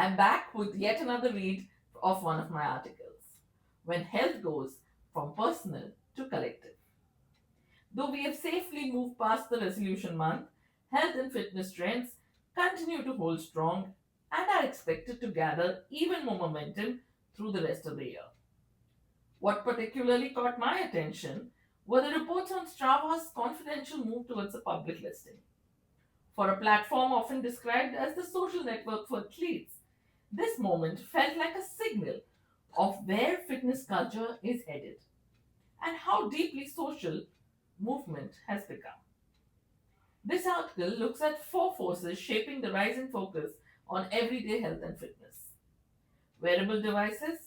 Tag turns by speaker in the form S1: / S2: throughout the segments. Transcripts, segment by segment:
S1: I'm back with yet another read of one of my articles. When health goes from personal to collective. Though we have safely moved past the resolution month, health and fitness trends continue to hold strong and are expected to gather even more momentum through the rest of the year. What particularly caught my attention were the reports on Strava's confidential move towards a public listing. For a platform often described as the social network for athletes, this moment felt like a signal of where fitness culture is headed and how deeply social movement has become. This article looks at four forces shaping the rise in focus on everyday health and fitness: wearable devices,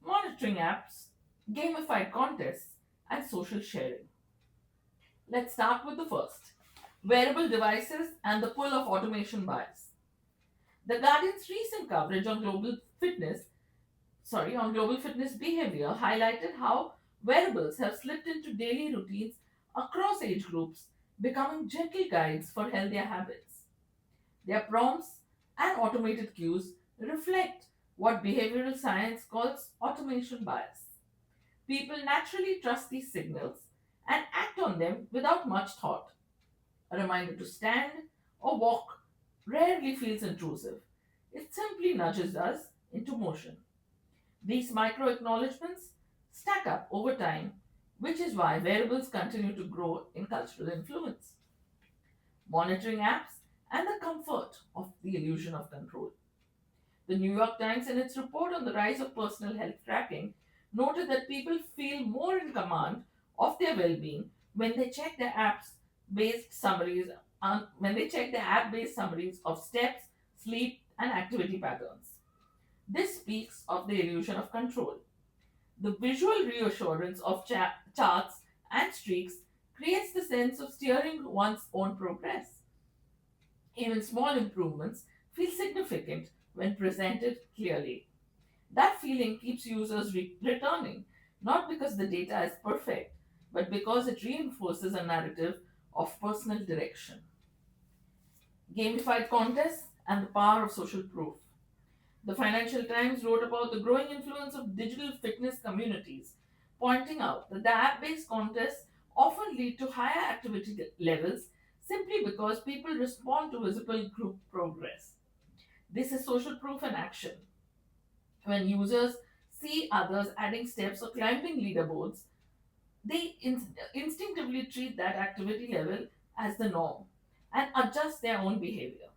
S1: monitoring apps, gamified contests, and social sharing. Let's start with the first: wearable devices and the pull of automation bias. The Guardian's recent coverage on global fitness behavior highlighted how wearables have slipped into daily routines across age groups, becoming gentle guides for healthier habits. Their prompts and automated cues reflect what behavioral science calls automation bias. People naturally trust these signals and act on them without much thought. A reminder to stand or walk rarely feels intrusive. It simply nudges us into motion. These micro acknowledgements stack up over time, which is why wearables continue to grow in cultural influence. Monitoring apps and the comfort of the illusion of control. The New York Times, in its report on the rise of personal health tracking, noted that people feel more in command of their well-being when they check their apps based summaries when they check the app-based summaries of steps, sleep, and activity patterns. This speaks of the illusion of control. The visual reassurance of charts and streaks creates the sense of steering one's own progress. Even small improvements feel significant when presented clearly. That feeling keeps users returning, not because the data is perfect, but because it reinforces a narrative of personal direction. Gamified contests and the power of social proof. The Financial Times wrote about the growing influence of digital fitness communities, pointing out that the app based contests often lead to higher activity levels simply because people respond to visible group progress. This is social proof in action. When users see others adding steps or climbing leaderboards, they instinctively treat that activity level as the norm and adjust their own behavior.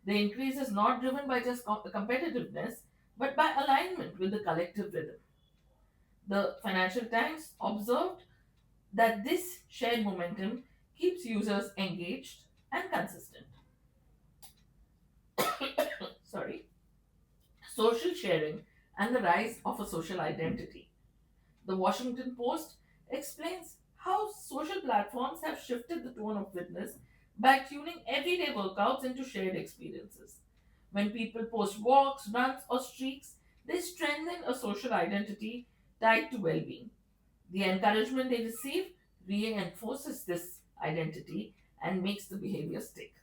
S1: The increase is not driven by just competitiveness, but by alignment with the collective rhythm. The Financial Times observed that this shared momentum keeps users engaged and consistent. Sorry. Social sharing and the rise of a social identity. The Washington Post explains how social platforms have shifted the tone of fitness by tuning everyday workouts into shared experiences. When people post walks, runs, or streaks, they strengthen a social identity tied to well being. The encouragement they receive reinforces this identity and makes the behavior stick.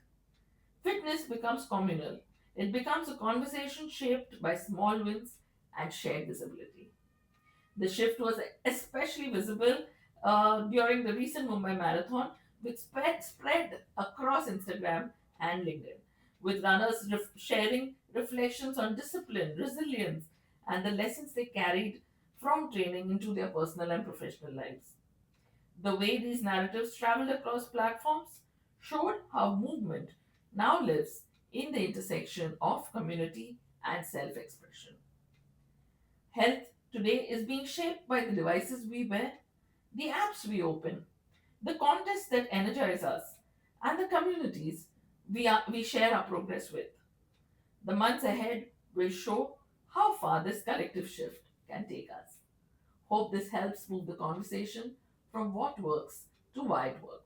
S1: Fitness becomes communal. It becomes a conversation shaped by small wins and shared visibility. The shift was especially visible during the recent Mumbai Marathon, which spread across Instagram and LinkedIn, with runners sharing reflections on discipline, resilience, and the lessons they carried from training into their personal and professional lives. The way these narratives traveled across platforms showed how movement now lives in the intersection of community and self expression. Health today is being shaped by the devices we wear, the apps we open, the contests that energize us, and the communities we share our progress with. The months ahead will show how far this collective shift can take us. Hope this helps move the conversation from what works to why it works.